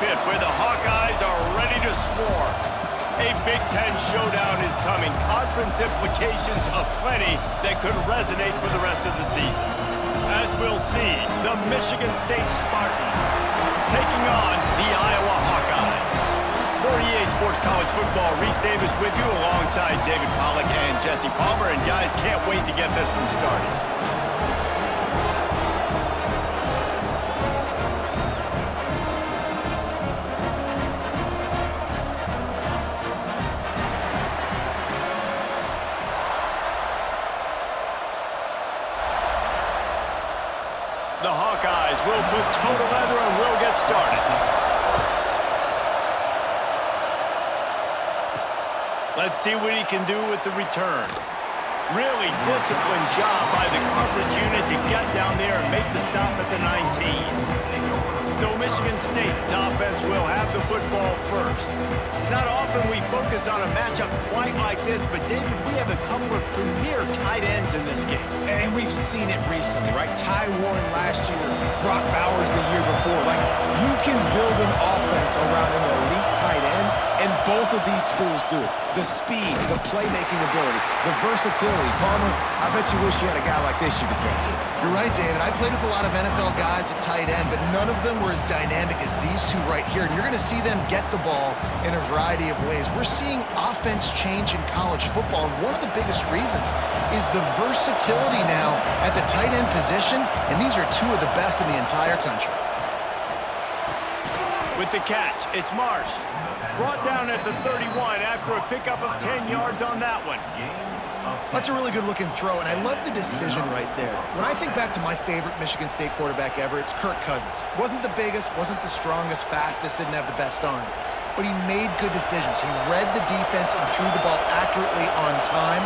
pit where the Hawkeyes are ready to swarm. A Big Ten showdown is coming. Conference implications aplenty that could resonate for the rest of the season. As we'll see, the Michigan State Spartans taking on the Iowa Hawkeyes. For EA Sports College Football, Reese Davis with you alongside David Pollack and Jesse Palmer. And guys, can't wait to get this one started. The Hawkeyes will put total leather and we'll get started. Let's see what he can do with the return. Really disciplined job by the coverage unit to get down there and make the stop at the 19. So Michigan State's offense will have the football first. It's not often we focus on a matchup quite like this, but David, we have a couple of premier tight ends in this game. And we've seen it recently, right? Ty Warren last year, Brock Bowers the year before. Like, you can build an offense around an elite tight end, and both of these schools do it. The speed, the playmaking ability, the versatility. Palmer, I bet you wish you had a guy like this you could throw to. You're right, David. I played with a lot of NFL guys at tight end, but none of them were as dynamic as these two right here. And you're going to see them get the ball in a variety of ways. We're seeing offense change in college football, and one of the biggest reasons is the versatility now at the tight end position, and these are two of the best in the entire country. With the catch, it's Marsh. Brought down at the 31 after a pickup of 10 yards on that one. That's a really good-looking throw, and I love the decision right there. When I think back to my favorite Michigan State quarterback ever, it's Kirk Cousins. Wasn't the biggest, wasn't the strongest, fastest, didn't have the best arm, but he made good decisions. He read the defense and threw the ball accurately on time.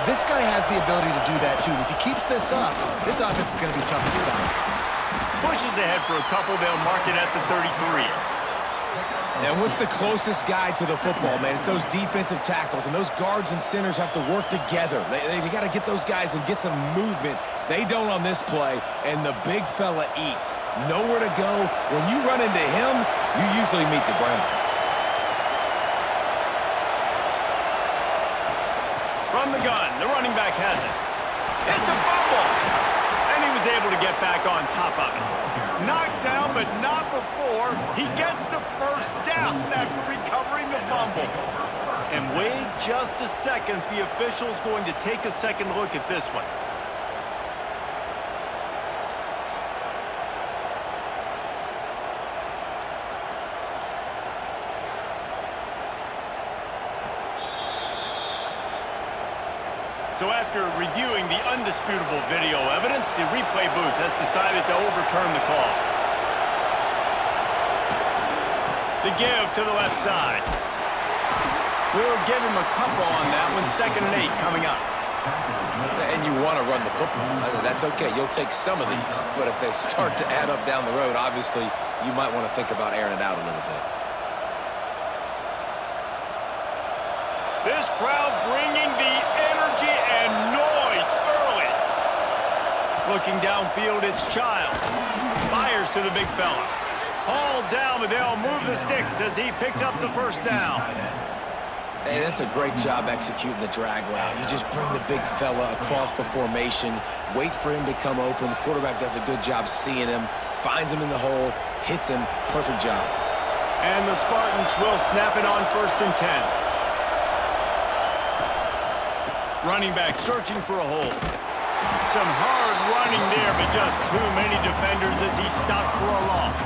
This guy has the ability to do that, too. If he keeps this up, this offense is going to be tough to stop. Pushes ahead for a couple. They'll mark it at the 33. And what's the closest guy to the football, man? It's those defensive tackles, and those guards and centers have to work together. They got to get those guys and get some movement. They don't on this play, and the big fella eats. Nowhere to go. When you run into him, you usually meet the ground. From the gun, the running back has it. It's a fumble! And he was able to get back on top of it. Knocked down, but not before. He gets the first down after recovering the fumble. And wait just a second. The official's going to take a second look at this one. So after reviewing the undisputable video evidence, the replay booth has decided to overturn the call. The give to the left side. We'll give him a couple on that one. 2nd and 8 coming up. And you want to run the football. That's okay. You'll take some of these. But if they start to add up down the road, obviously, you might want to think about airing it out a little bit. This crowd bringing the energy and noise early. Looking downfield, it's Childs. Fires to the big fella. Hauled down, but they'll move the sticks as he picks up the first down. Hey, that's a great job executing the drag route. You just bring the big fella across the formation, wait for him to come open. The quarterback does a good job seeing him, finds him in the hole, hits him. Perfect job. And the Spartans will snap it on 1st and 10. Running back searching for a hole. Some hard running there, but just too many defenders as he stopped for a loss.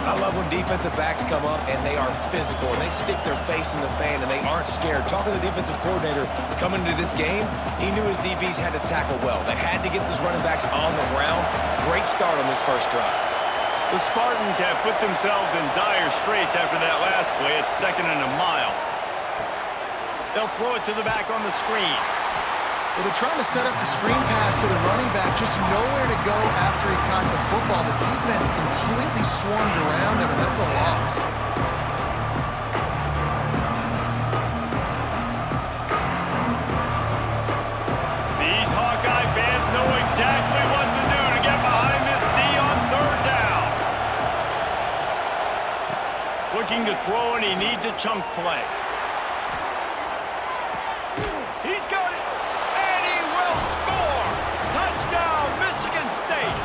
I love when defensive backs come up and they are physical and they stick their face in the fan and they aren't scared. Talking to the defensive coordinator coming into this game, he knew his DBs had to tackle well. They had to get these running backs on the ground. Great start on this first drive. The Spartans have put themselves in dire straits after that last play. It's 2nd and a mile. They'll throw it to the back on the screen. Well, they're trying to set up the screen pass to the running back, just nowhere to go after he caught the football. The defense completely swarmed around him, and that's a loss. These Hawkeye fans know exactly what to do to get behind this D on 3rd down. Looking to throw, and he needs a chunk play. He's got it, and he will score! Touchdown, Michigan State!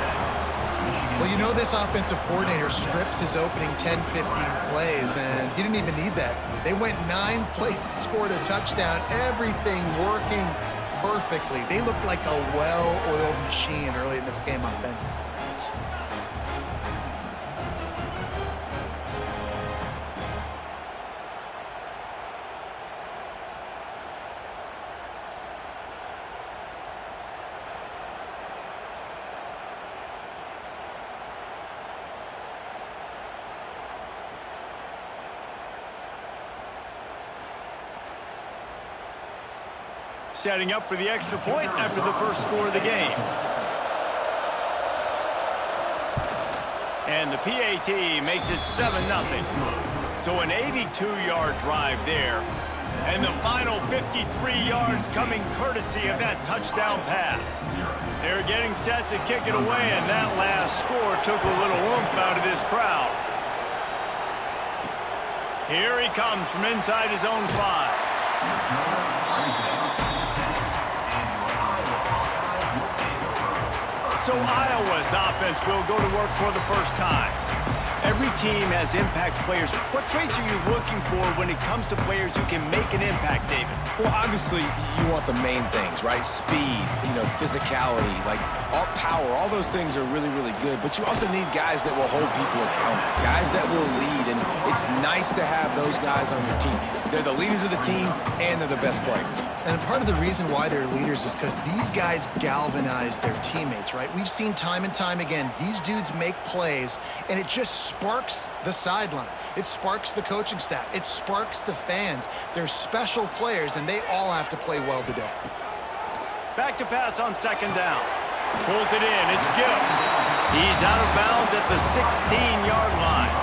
Well, you know this offensive coordinator scripts his opening 10, 15 plays, and he didn't even need that. They went 9 plays and scored a touchdown, everything working perfectly. They looked like a well-oiled machine early in this game offensively. Setting up for the extra point after the first score of the game. And the PAT makes it 7-0. So an 82-yard drive there. And the final 53 yards coming courtesy of that touchdown pass. They're getting set to kick it away, and that last score took a little oomph out of this crowd. Here he comes from inside his own 5. So Iowa's offense will go to work for the first time. Every team has impact players. What traits are you looking for when it comes to players who can make an impact, David? Well, obviously, you want the main things, right? Speed, physicality, like all power, all those things are really, really good. But you also need guys that will hold people accountable, guys that will lead. And it's nice to have those guys on your team. They're the leaders of the team, and they're the best players. And part of the reason why they're leaders is because these guys galvanize their teammates, right? We've seen time and time again, these dudes make plays, and it just sparks the sideline. It sparks the coaching staff. It sparks the fans. They're special players, and they all have to play well today. Back to pass on second down. Pulls it in. It's Gill. He's out of bounds at the 16-yard line.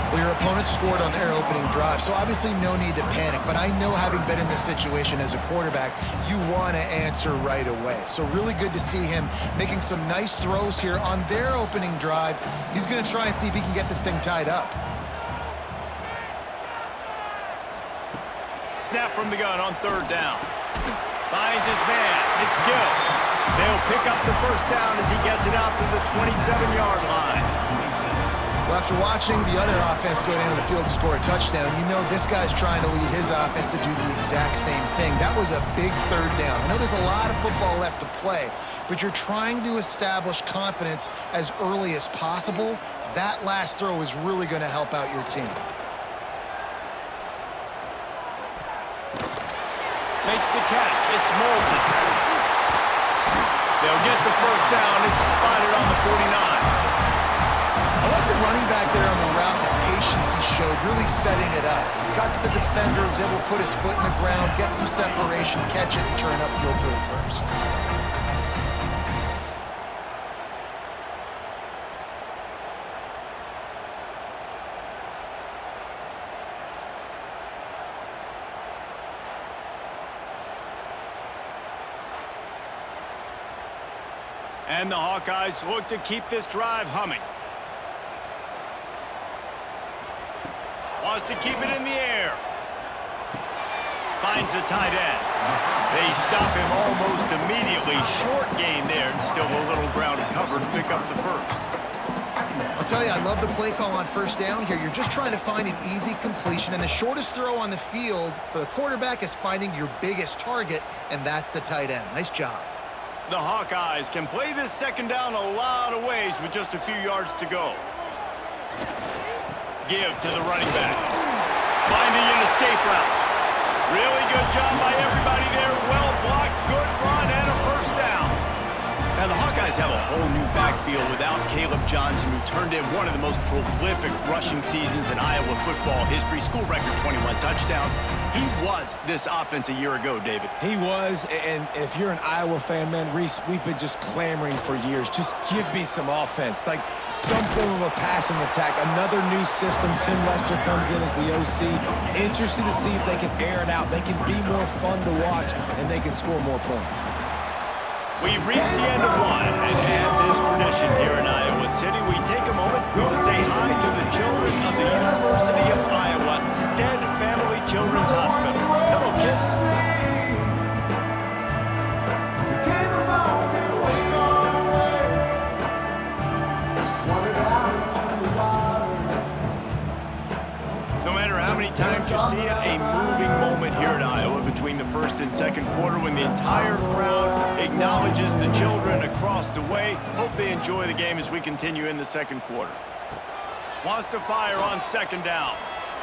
Well, your opponent scored on their opening drive, so obviously no need to panic. But I know, having been in this situation as a quarterback, you want to answer right away. So really good to see him making some nice throws here on their opening drive. He's going to try and see if he can get this thing tied up. Snap from the gun on third down. Finds his man. It's Gill. They'll pick up the first down as he gets it out to the 27-yard line. Well, after watching the other offense go down the field to score a touchdown, you know this guy's trying to lead his offense to do the exact same thing. That was a big third down. I know there's a lot of football left to play, but you're trying to establish confidence as early as possible. That last throw is really going to help out your team. Makes the catch. It's Moulton. They'll get the first down. It's spotted on the 49. I like the running back there on the route, the patience he showed, really setting it up. Got to the defender, was able to put his foot in the ground, get some separation, catch it, and turn upfield for the first. And the Hawkeyes look to keep this drive humming. Wants to keep it in the air. Finds the tight end. They stop him almost immediately. Short gain there, and still a little ground covered to pick up the first. I'll tell you, I love the play call on first down here. You're just trying to find an easy completion, and the shortest throw on the field for the quarterback is finding your biggest target, and that's the tight end. Nice job. The Hawkeyes can play this second down a lot of ways with just a few yards to go. Give to the running back. Finding an escape route. Really good job by everybody there. Well blocked, good run, and a first down. Now the Hawkeyes have a whole new backfield without Caleb Johnson, who turned in one of the most prolific rushing seasons in Iowa football history. School record 21 touchdowns. He was this offense a year ago, David. He was, and if you're an Iowa fan, man, Reese, we've been just clamoring for years. Just give me some offense, like some form of a passing attack. Another new system. Tim Lester comes in as the OC. Interested to see if they can air it out. They can be more fun to watch, and they can score more points. We've reached the end of one, and as is tradition here in Iowa City, we take a moment to say hi to the children of the University seeing a moving moment here at Iowa between the first and second quarter when the entire crowd acknowledges the children across the way. Hope they enjoy the game as we continue in the second quarter. Wants to fire on second down.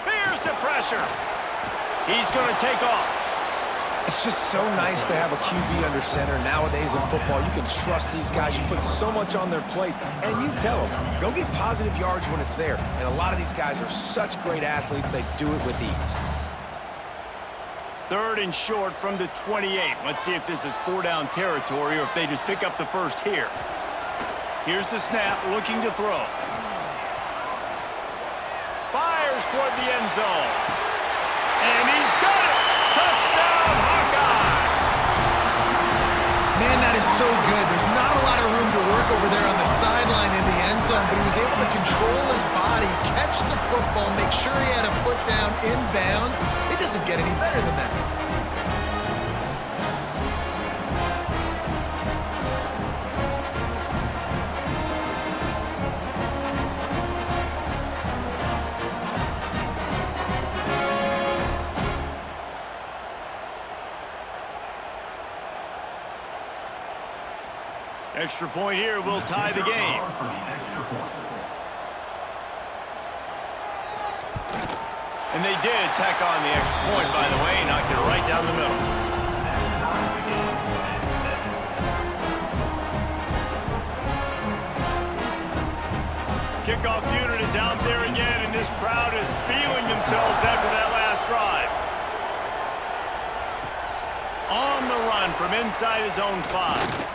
Here's the pressure. He's going to take off. It's just so nice to have a QB under center. Nowadays in football, you can trust these guys. You put so much on their plate, and you tell them, go get positive yards when it's there. And a lot of these guys are such great athletes, they do it with ease. Third and short from the 28. Let's see if this is four-down territory or if they just pick up the first here. Here's the snap, looking to throw. Fires toward the end zone. And he's got it! Touchdown, Hawkeye! Man, that is so good. There's not a lot of room to work over there on the sideline in the end zone, but he was able to control his body, catch the football, make sure he had a foot down in bounds. It doesn't get any better than that. Extra point here will tie the game. And they did tack on the extra point, by the way, knocked it right down the middle. Kickoff unit is out there again, and this crowd is feeling themselves after that last drive. On the run from inside his own 5.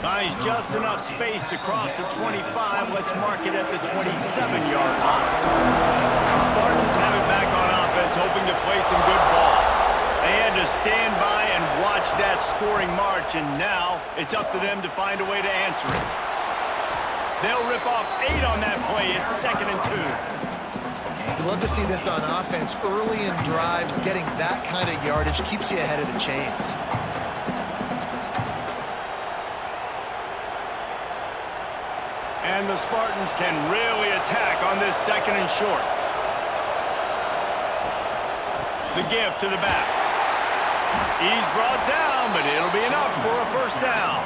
Finds just enough space to cross the 25. Let's mark it at the 27-yard line. The Spartans have it back on offense, hoping to play some good ball. They had to stand by and watch that scoring march, and now it's up to them to find a way to answer it. They'll rip off 8 on that play. It's 2nd and 2. You love to see this on offense. Early in drives, getting that kind of yardage keeps you ahead of the chains. And the Spartans can really attack on this 2nd and short. The give to the back. He's brought down, but it'll be enough for a first down.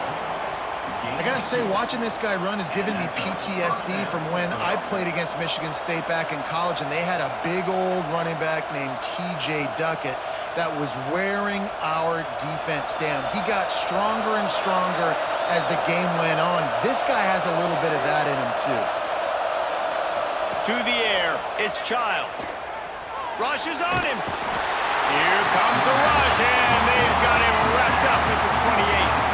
I gotta say, watching this guy run has given me PTSD from when I played against Michigan State back in college, and they had a big old running back named T.J. Duckett that was wearing our defense down. He got stronger and stronger as the game went on. This guy has a little bit of that in him, too. To the air, it's Childs. Rush is on him. Here comes the rush, and they've got him wrapped up at the 28.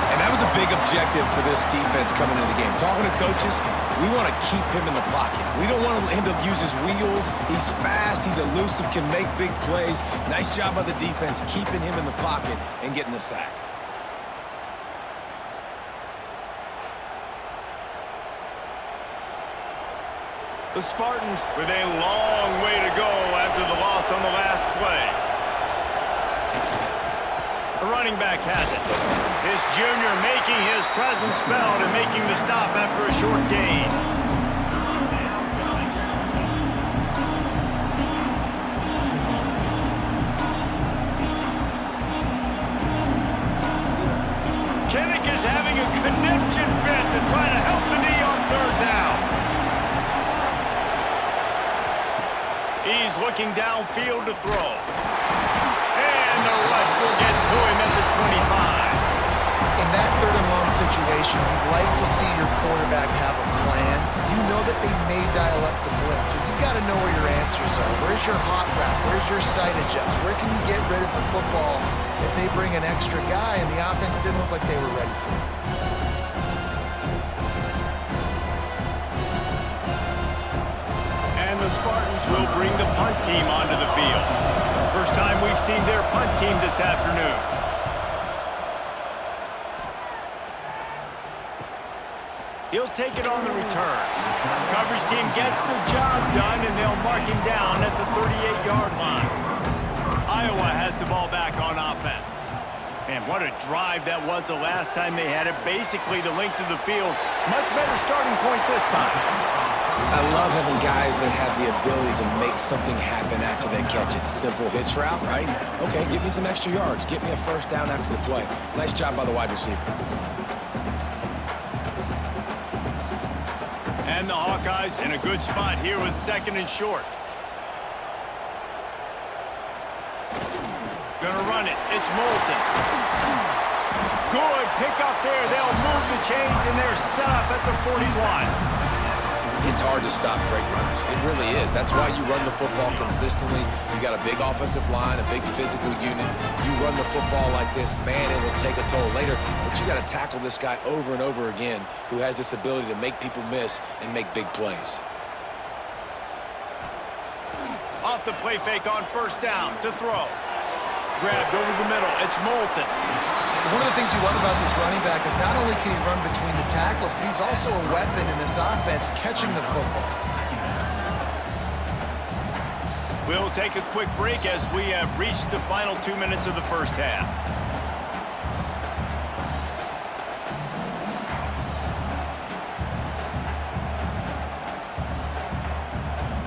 And that was a big objective for this defense coming into the game. Talking to coaches, we want to keep him in the pocket. We don't want him to use his wheels. He's fast, he's elusive, can make big plays. Nice job by the defense keeping him in the pocket and getting the sack. The Spartans with a long way to go after the loss on the last play. The running back has it. This junior making his presence felt and making the stop after a short gain. Kinnick is having a connection fit to try to help the knee on 3rd down. He's looking downfield to throw. And the rush will get to him at the 25. In that 3rd and long situation, you'd like to see your quarterback have a plan. You know that they may dial up the blitz, so you've got to know where your answers are. Where's your hot route? Where's your sight adjust? Where can you get rid of the football if they bring an extra guy and the offense didn't look like they were ready for it? And the Spartans will bring the punt team onto the field. First time we've seen their punt team this afternoon. He'll take it on the return. Coverage team gets the job done, and they'll mark him down at the 38-yard line. Iowa has the ball back on offense. And what a drive that was the last time they had it. Basically the length of the field. Much better starting point this time. I love having guys that have the ability to make something happen after they catch it. Simple hitch route, right? Okay, give me some extra yards. Get me a first down after the play. Nice job by the wide receiver. And the Hawkeyes in a good spot here with 2nd and short. Gonna run it. It's Moulton. Good pick up there. They'll move the chains, and they're set up at the 41. It's hard to stop great runners. It really is. That's why you run the football consistently. You got a big offensive line, a big physical unit. You run the football like this, man, it will take a toll later. But you got to tackle this guy over and over again who has this ability to make people miss and make big plays. Off the play fake on 1st down to throw. Grabbed over the middle. It's Moulton. One of the things you love about this running back is not only can he run between the tackles, but he's also a weapon in this offense catching the football. We'll take a quick break as we have reached the final 2 minutes of the first half.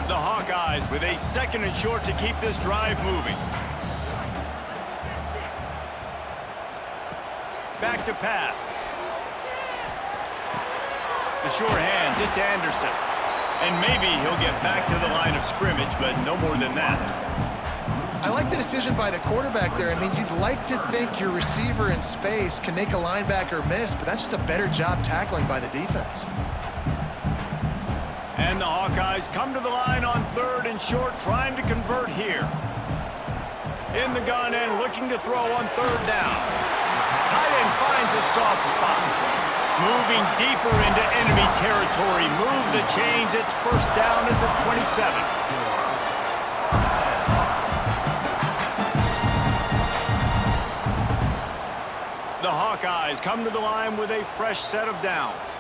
The Hawkeyes with a 2nd and short to keep this drive moving. Back to pass. The short hands, it's Anderson. And maybe he'll get back to the line of scrimmage, but no more than that. I like the decision by the quarterback there. I mean, you'd like to think your receiver in space can make a linebacker miss, but that's just a better job tackling by the defense. And the Hawkeyes come to the line on 3rd and short, trying to convert here. In the gun and looking to throw on 3rd down. Tight end finds a soft spot. Moving deeper into enemy territory. Move the chains. It's 1st down at the 27. The Hawkeyes come to the line with a fresh set of downs.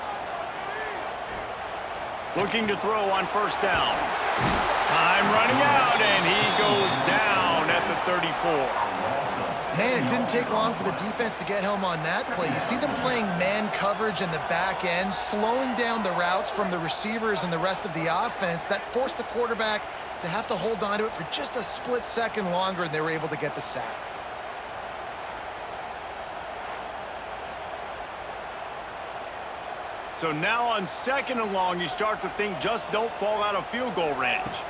Looking to throw on 1st down. Time running out, and he goes down at the 34. Man, it didn't take long for the defense to get home on that play. You see them playing man coverage in the back end, slowing down the routes from the receivers and the rest of the offense. That forced the quarterback to have to hold on to it for just a split second longer, and they were able to get the sack. So now on 2nd and long, you start to think just don't fall out of field goal range.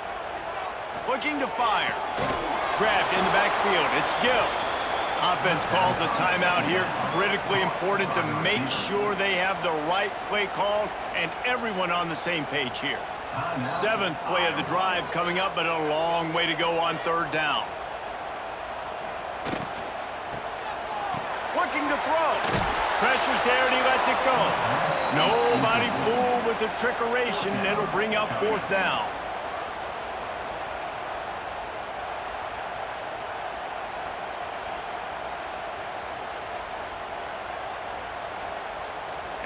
Looking to fire. Grabbed in the backfield. It's Gill. Offense calls a timeout here. Critically important to make sure they have the right play called and everyone on the same page here. 7th play of the drive coming up, but a long way to go on 3rd down. Looking to throw. Pressure's there and he lets it go. Nobody fooled with the trickeration. It'll bring up 4th down.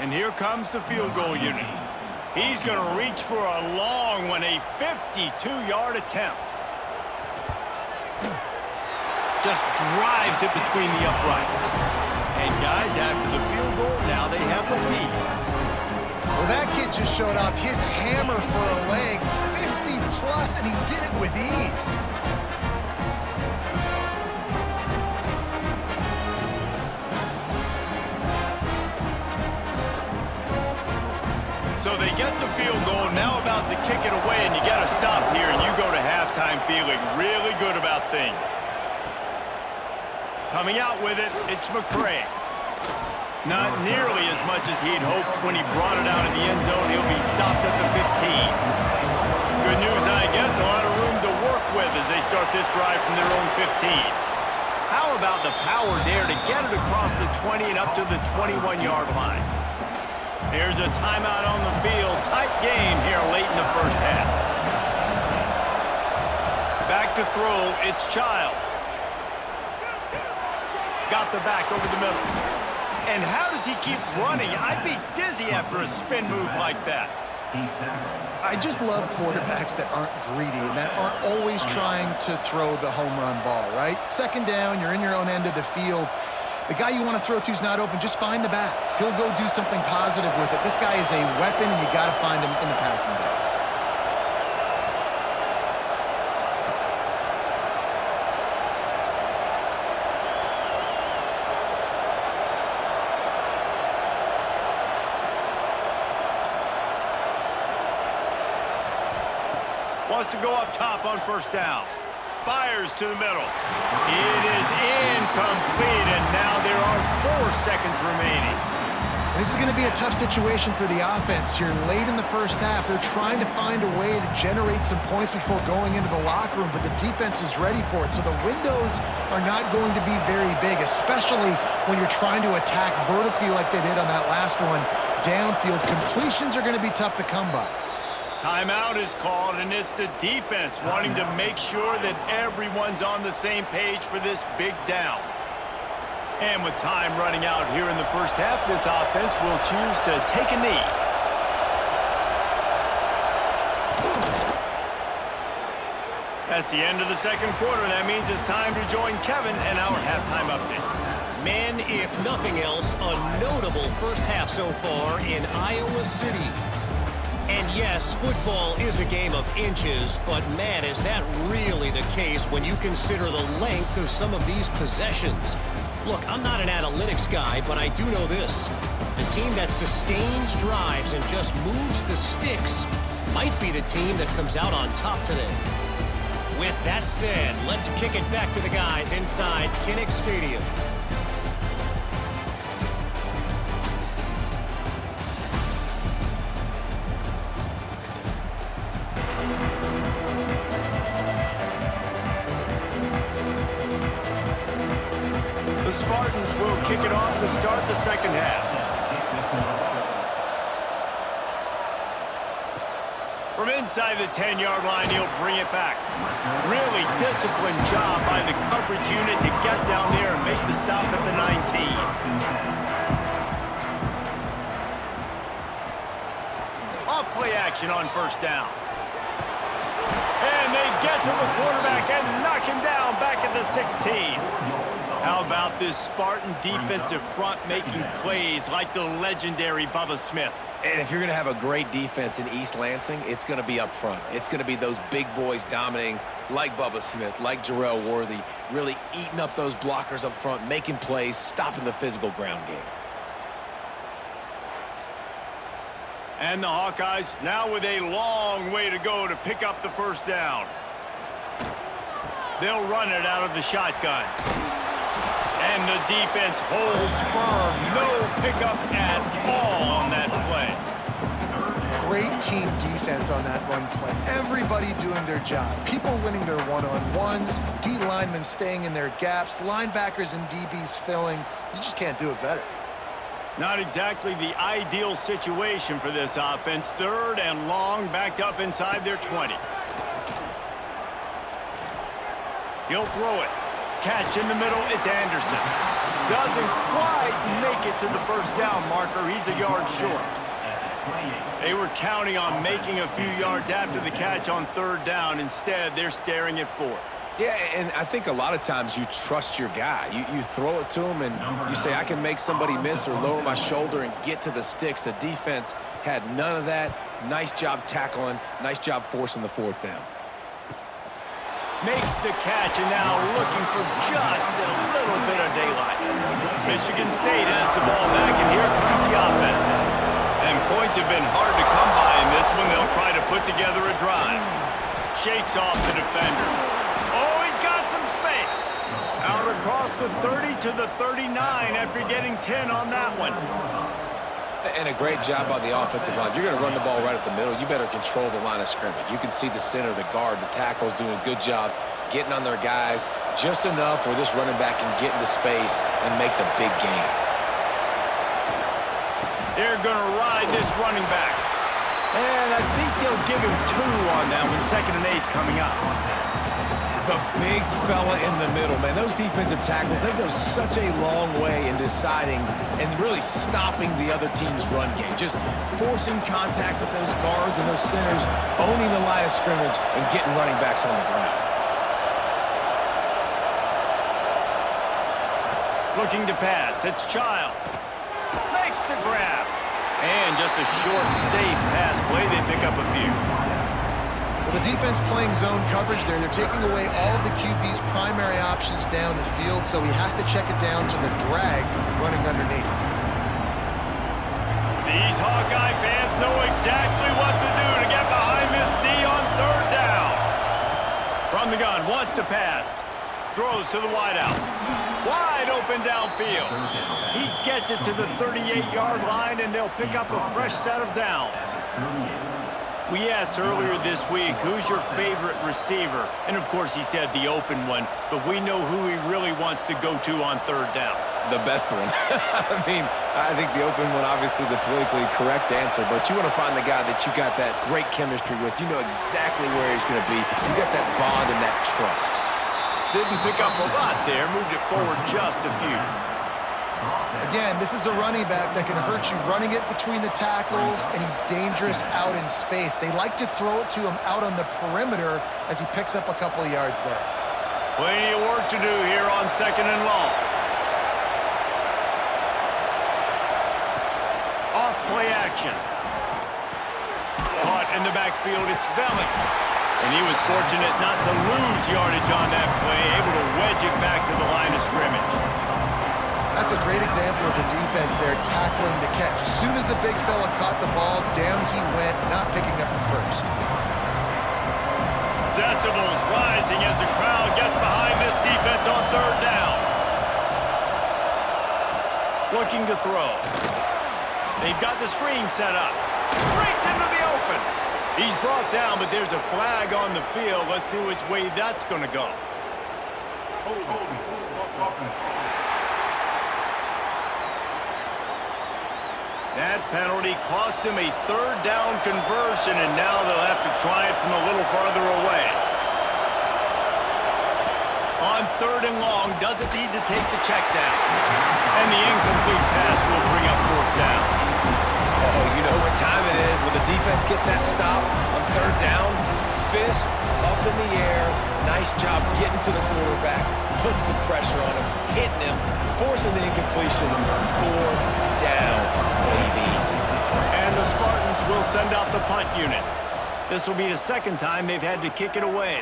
And here comes the field goal unit. He's going to reach for a long one, a 52-yard attempt. Just drives it between the uprights. And guys, after the field goal, now they have the lead. Well, that kid just showed off his hammer for a leg, 50-plus, and he did it with ease. So they get the field goal, now about to kick it away, and you got to stop here, and you go to halftime feeling really good about things. Coming out with it, it's McCray. Not nearly as much as he'd hoped when he brought it out in the end zone. He'll be stopped at the 15. Good news, I guess, a lot of room to work with as they start this drive from their own 15. How about the power there to get it across the 20 and up to the 21-yard line? Here's a timeout on the field. Tight game here late in the first half. Back to throw, it's Childs. Got the back over the middle. And how does he keep running? I'd be dizzy after a spin move like that. I just love quarterbacks that aren't greedy and that aren't always trying to throw the home run ball, right? 2nd down, you're in your own end of the field. The guy you want to throw to is not open. Just find the back. He'll go do something positive with it. This guy is a weapon, and you got to find him in the passing game. Wants to go up top on first down. Fires to the middle. It is incomplete, and now there are 4 seconds remaining. This is going to be a tough situation for the offense here late in the first half. They're trying to find a way to generate some points before going into the locker room, but the defense is ready for it. So the windows are not going to be very big, especially when you're trying to attack vertically like they did on that last one. Downfield completions are going to be tough to come by. Timeout is called, and it's the defense wanting to make sure that everyone's on the same page for this big down. And with time running out here in the first half, this offense will choose to take a knee. That's the end of the second quarter. That means it's time to join Kevin and our halftime update. Men, if nothing else, a notable first half so far in Iowa City. And yes, football is a game of inches, but man, is that really the case when you consider the length of some of these possessions. Look, I'm not an analytics guy, but I do know this. The team that sustains drives and just moves the sticks might be the team that comes out on top today. With that said, let's kick it back to the guys inside Kinnick Stadium. The Spartans will kick it off to start the second half. From inside the 10-yard line, he'll bring it back. Really disciplined job by the coverage unit to get down there and make the stop at the 19. Off play action on first down. And they get to the quarterback and knock him down back at the 16. How about this Spartan defensive front making plays like the legendary Bubba Smith? And if you're going to have a great defense in East Lansing, it's going to be up front. It's going to be those big boys dominating like Bubba Smith, like Jarrell Worthy, really eating up those blockers up front, making plays, stopping the physical ground game. And the Hawkeyes now with a long way to go to pick up the first down. They'll run it out of the shotgun. And the defense holds firm. No pickup at all on that play. Great team defense on that run play. Everybody doing their job. People winning their one-on-ones, D linemen staying in their gaps, linebackers and DBs filling. You just can't do it better. Not exactly the ideal situation for this offense. 3rd and long, backed up inside their 20. He'll throw it. Catch in the middle, it's Anderson. Doesn't quite make it to the first down marker. He's a yard short. They were counting on making a few yards after the catch on 3rd down. Instead, they're staring at 4th. Yeah, and I think a lot of times you trust your guy. You throw it to him and you say, I can make somebody miss or lower my shoulder and get to the sticks. The defense had none of that. Nice job tackling. Nice job forcing the 4th down. Makes the catch and now looking for just a little bit of daylight. Michigan State has the ball back, and here comes the offense. And points have been hard to come by in this one. They'll try to put together a drive. Shakes off the defender. Oh, he's got some space. Out across the 30 to the 39 after getting 10 on that one. And a great job on the offensive line. If you're going to run the ball right at the middle, you better control the line of scrimmage. You can see the center, the guard, the tackles doing a good job getting on their guys just enough where this running back can get into space and make the big game. They're going to ride this running back. And I think they'll give him 2 on that one. 2nd and 8 coming up. The big fella in the middle, man. Those defensive tackles, they go such a long way in deciding and really stopping the other team's run game. Just forcing contact with those guards and those centers, owning the line of scrimmage, and getting running backs on the ground. Looking to pass. It's Childs. Makes the grab. And just a short, safe pass play. They pick up a few. Well, the defense playing zone coverage there. They're taking away all of the QB's primary options down the field, so he has to check it down to the drag running underneath. These Hawkeye fans know exactly what to do to get behind this D on 3rd down. the pass. Throws to the wideout. Wide open downfield. He gets it to the 38-yard line, and they'll pick up a fresh set of downs. We asked earlier this week, who's your favorite receiver? And, of course, he said the open one, but we know who he really wants to go to on third down. The best one. I mean, I think the open one, obviously the politically correct answer, but you want to find the guy that you got that great chemistry with. You know exactly where he's going to be. You got that bond and that trust. Didn't pick up a lot there, moved it forward just a few. Again, this is a running back that can hurt you running it between the tackles, and he's dangerous out in space. They like to throw it to him out on the perimeter as he picks up a couple of yards there. Plenty of work to do here on 2nd and long. Off play action. Caught in the backfield, it's Velling. And he was fortunate not to lose yardage on that play, able to wedge it back to the line of scrimmage. That's a great example of the defense there tackling the catch. As soon as the big fella caught the ball, down he went, not picking up the first. Decibels rising as the crowd gets behind this defense on third down. Looking to throw. They've got the screen set up. Breaks into the open. He's brought down, but there's a flag on the field. Let's see which way that's going to go. That penalty cost him a third down conversion, and now they'll have to try it from a little farther away. On 3rd and long, doesn't need to take the check down. And the incomplete pass will bring up 4th down. Oh, you know what time it is when the defense gets that stop on 3rd down. Fist up in the air. Nice job getting to the quarterback, putting some pressure on him, hitting him, forcing the incompletion. 4th down, baby. And the Spartans will send out the punt unit. This will be the 2nd time they've had to kick it away.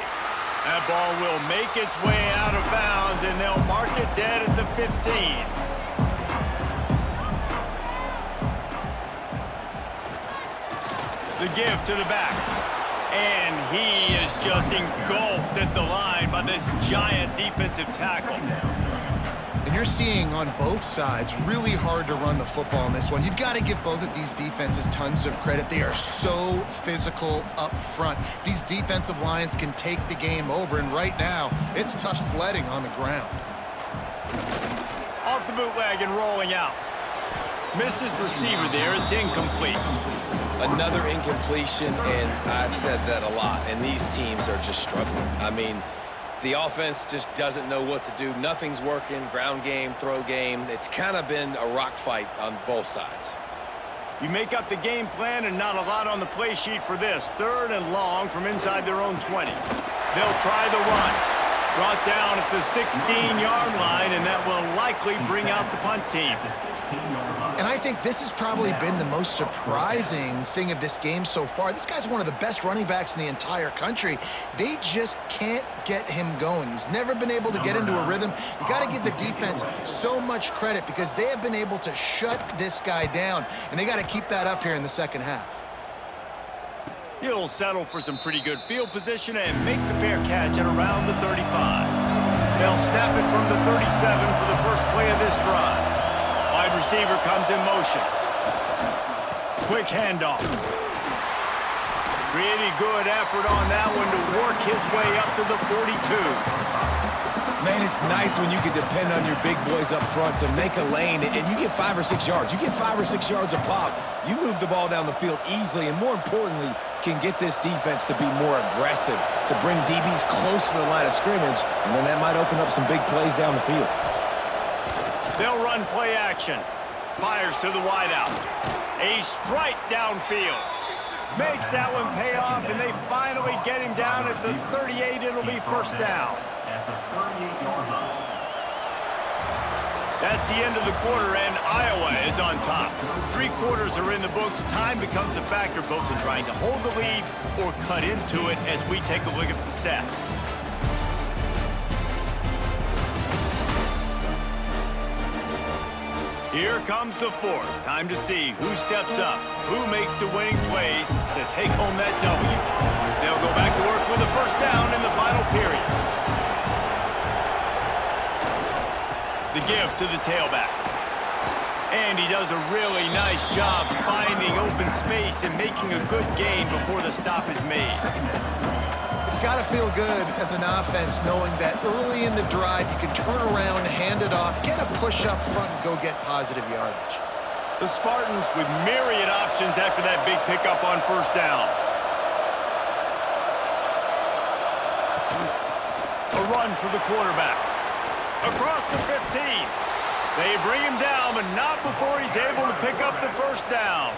That ball will make its way out of bounds, and they'll mark it dead at the 15. The give to the back. And he is just engulfed at the line by this giant defensive tackle. And you're seeing on both sides really hard to run the football in this one. You've got to give both of these defenses tons of credit. They are so physical up front. These defensive lines can take the game over, and right now, it's tough sledding on the ground. Off the bootleg and rolling out. Missed his receiver there. It's incomplete. Another incompletion, and I've said that a lot, and these teams are just struggling. I mean, the offense just doesn't know what to do. Nothing's working. Ground game, throw game. It's kind of been a rock fight on both sides. You make up the game plan and not a lot on the play sheet for this. 3rd and long from inside their own 20. They'll try the run. Brought down at the 16-yard line, and that will likely bring out the punt team. And I think this has probably been the most surprising thing of this game so far. This guy's one of the best running backs in the entire country. They just can't get him going. He's never been able to get into a rhythm. You got to give the defense so much credit because they have been able to shut this guy down, and they got to keep that up here in the 2nd half. He'll settle for some pretty good field position and make the fair catch at around the 35. They'll snap it from the 37 for the first play of this drive. Wide receiver comes in motion. Quick handoff. Pretty good effort on that one to work his way up to the 42. Man, it's nice when you can depend on your big boys up front to make a lane, and you get 5 or 6 yards. You get 5 or 6 yards a pop. You move the ball down the field easily, and more importantly, can get this defense to be more aggressive, to bring DBs close to the line of scrimmage, and then that might open up some big plays down the field. They'll run play action. Fires to the wideout. A strike downfield. Makes that one pay off, and they finally get him down at the 38. It'll be 1st down. That's the end of the quarter, and Iowa is on top. 3 quarters are in the books. Time becomes a factor both in trying to hold the lead or cut into it as we take a look at the stats. Here comes the 4th. Time to see who steps up, who makes the winning plays to take home that W. They'll go back to work with a 1st down in the final period. The give to the tailback. And he does a really nice job finding open space and making a good gain before the stop is made. It's got to feel good as an offense knowing that early in the drive you can turn around, hand it off, get a push up front, and go get positive yardage. The Spartans with myriad options after that big pickup on first down. A run for the quarterback. Across the 15. They bring him down, but not before he's able to pick up the first down.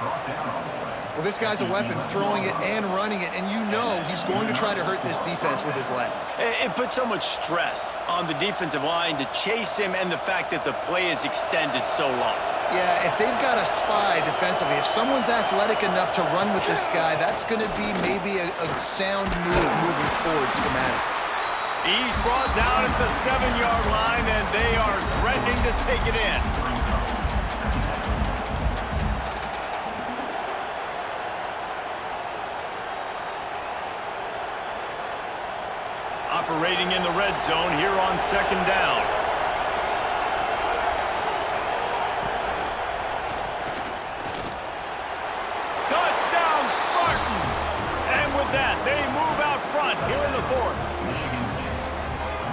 Well, this guy's a weapon, throwing it and running it, and you know he's going to try to hurt this defense with his legs. It puts so much stress on the defensive line to chase him and the fact that the play is extended so long. Yeah, if they've got a spy defensively, if someone's athletic enough to run with this guy, that's going to be maybe a sound move moving forward schematically. He's brought down at the 7-yard line, and they are threatening to take it in. Operating in the red zone here on second down. Touchdown, Spartans! And with that, they move out front here in the fourth.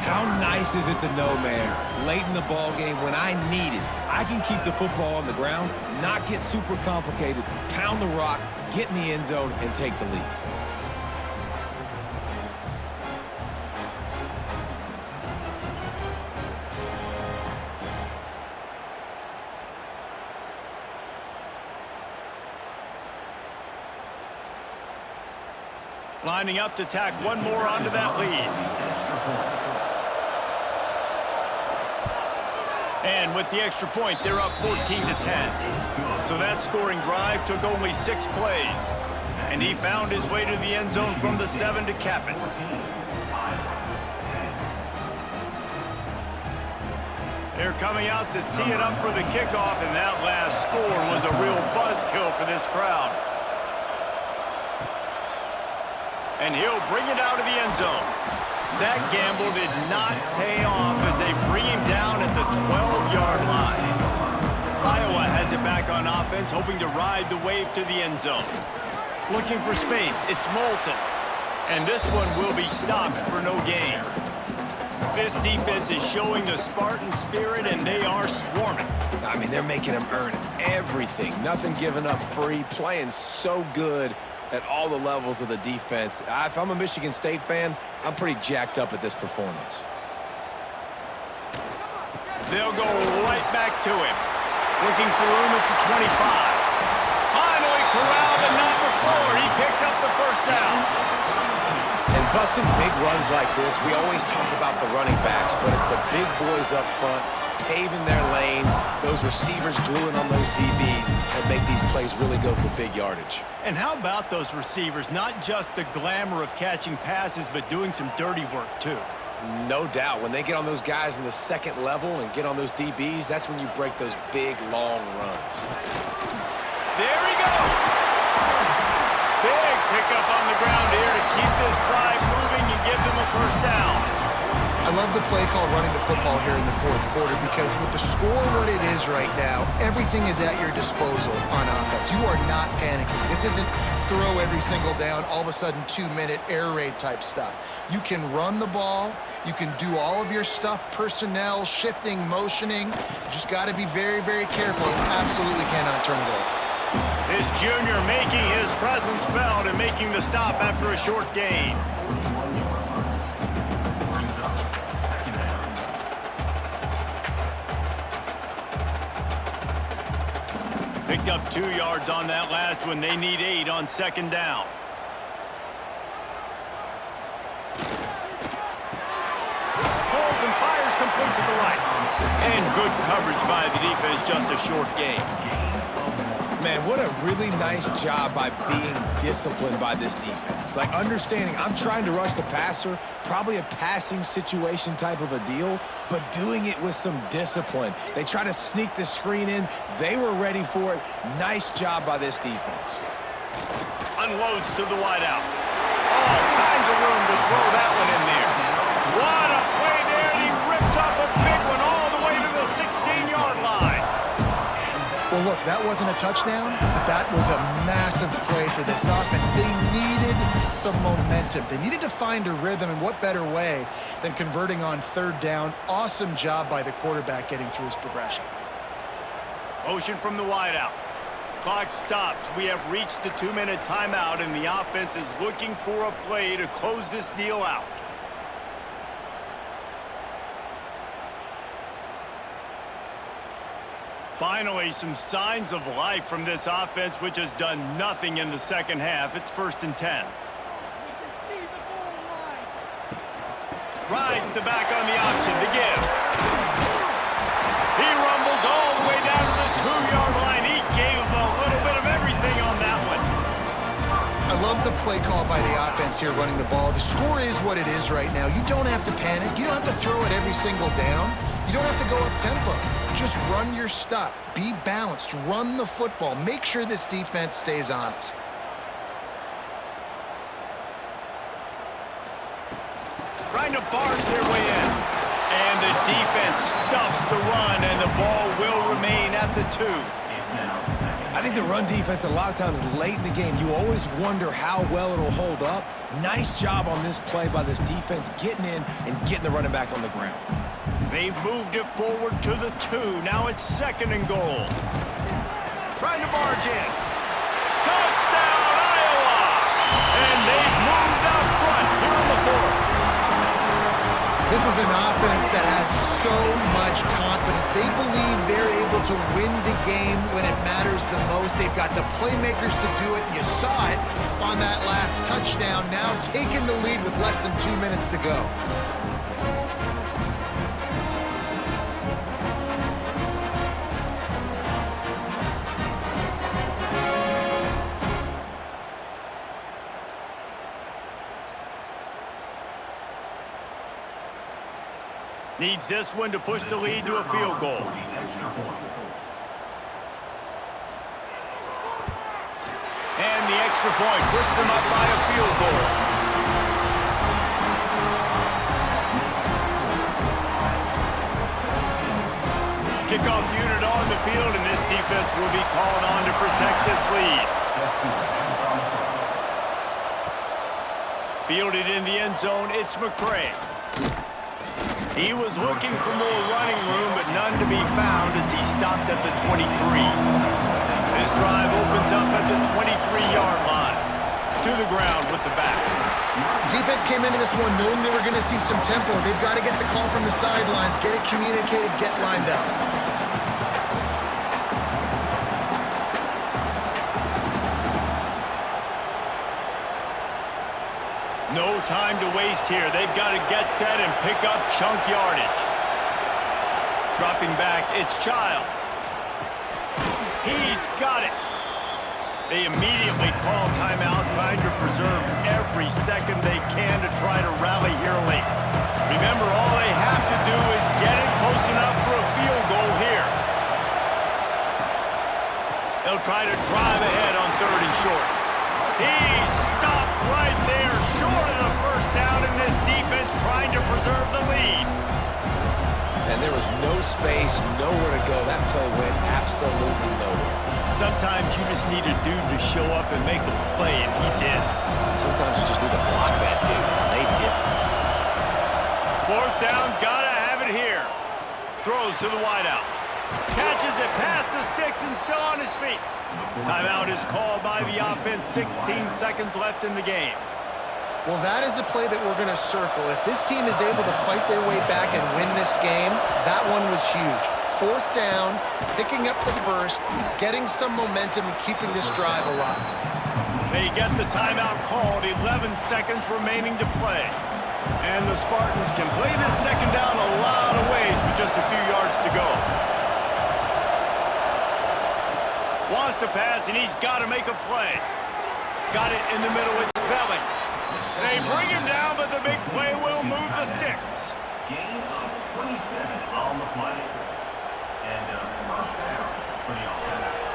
How nice is it to know, man, late in the ball game when I need it, I can keep the football on the ground, not get super complicated, pound the rock, get in the end zone, and take the lead. Lining up to tack one more onto that lead. And with the extra point, they're up 14-10. So that scoring drive took only 6 plays. And he found his way to the end zone from the 7 to cap it. They're coming out to tee it up for the kickoff, and that last score was a real buzzkill for this crowd. And he'll bring it out of the end zone. That gamble did not pay off as they bring him down at the 12-yard line. Iowa has it back on offense, hoping to ride the wave to the end zone. Looking for space, it's Moulton. And this one will be stopped for no gain. This defense is showing the Spartan spirit, and they are swarming. I mean, they're making him earn everything. Nothing given up free, playing so good at all the levels of the defense. If I'm a Michigan State fan, I'm pretty jacked up at this performance. They'll go right back to him. Looking for room at the 25. Finally corralled, but not before. He picks up the first down. And busting big runs like this, we always talk about the running backs, but it's the big boys up front, paving their lanes, those receivers gluing on those DBs, and make these plays really go for big yardage. And how about those receivers? Not just the glamour of catching passes, but doing some dirty work, too. No doubt. When they get on those guys in the second level and get on those DBs, that's when you break those big, long runs. There he goes. Big pickup on the ground here to keep this drive moving and give them a first down. I love the play call running the football here in the fourth quarter because with the score what it is right now, everything is at your disposal on offense. You are not panicking. This isn't throw every single down, all of a sudden 2-minute air raid type stuff. You can run the ball. You can do all of your stuff, personnel, shifting, motioning. You just got to be very, very careful. You absolutely cannot turn it over. This junior making his presence felt and making the stop after a short gain. Picked up 2 yards on that last one. They need 8 on second down. Holds and fires complete to the right. And good coverage by the defense, just a short gain. Man, what a really nice job by being disciplined by this defense. Like understanding I'm trying to rush the passer, probably a passing situation type of a deal, but doing it with some discipline. They try to sneak the screen in. They were ready for it. Nice job by this defense. Unloads to the wideout. All kinds of room to throw that one in there. What a play there. He rips off a big one all the way to the Well, look, that wasn't a touchdown, but that was a massive play for this offense. They needed some momentum. They needed to find a rhythm, and what better way than converting on third down. Awesome job by the quarterback getting through his progression. Motion from the wideout. Clock stops. We have reached the 2-minute timeout, and the offense is looking for a play to close this deal out. Finally, some signs of life from this offense, which has done nothing in the second half. It's 1st and 10. Rides the back on the option to give. He rumbles all the way down to the 2-yard line. He gave a little bit of everything on that one. I love the play call by the offense here running the ball. The score is what it is right now. You don't have to panic. You don't have to throw it every single down. You don't have to go up tempo. Just run your stuff. Be balanced. Run the football. Make sure this defense stays honest. Trying to barge their way in. And the defense stuffs the run, and the ball will remain at the 2. I think the run defense, a lot of times late in the game, you always wonder how well it'll hold up. Nice job on this play by this defense getting in and getting the running back on the ground. They've moved it forward to the 2. Now it's 2nd and goal. Trying to barge in. Touchdown, Iowa! And they've moved out front here in the 4th. This is an offense that has so much confidence. They believe they're able to win the game when it matters the most. They've got the playmakers to do it. You saw it on that last touchdown. Now taking the lead with less than 2 minutes to go. Needs this one to push the lead to a field goal. And the extra point puts them up by a field goal. Kickoff unit on the field, and this defense will be called on to protect this lead. Fielded in the end zone, it's McCray. He was looking for more running room, but none to be found as he stopped at the 23. This drive opens up at the 23-yard line. To the ground with the back. Defense came into this one knowing they were going to see some tempo. They've got to get the call from the sidelines, get it communicated, get lined up. No time to waste here. They've got to get set and pick up chunk yardage. Dropping back, it's Childs. He's got it. They immediately call timeout, trying to preserve every second they can to try to rally here late. Remember, all they have to do is get it close enough for a field goal here. They'll try to drive ahead on 3rd and short. He's stopped right there, short of the first down, and this defense trying to preserve the lead. And there was no space, nowhere to go. That play went absolutely nowhere. Sometimes you just need a dude to show up and make a play, and he did. Sometimes you just need to block that dude, and they didn't. 4th down, gotta have it here. Throws to the wideout. Catches it past the sticks and still on his feet. Timeout is called by the offense. 16 seconds left in the game. Well, that is a play that we're going to circle. If this team is able to fight their way back and win this game, that one was huge. 4th down, picking up the first, getting some momentum and keeping this drive alive. They get the timeout called. 11 seconds remaining to play. And the Spartans can play this second down a lot of ways with just a few yards to go. Wants to pass, and he's got to make a play. Got it in the middle, it's Belling. They bring him down, but the big play will move the sticks. Gain of 27 on the play. And first down for the offense.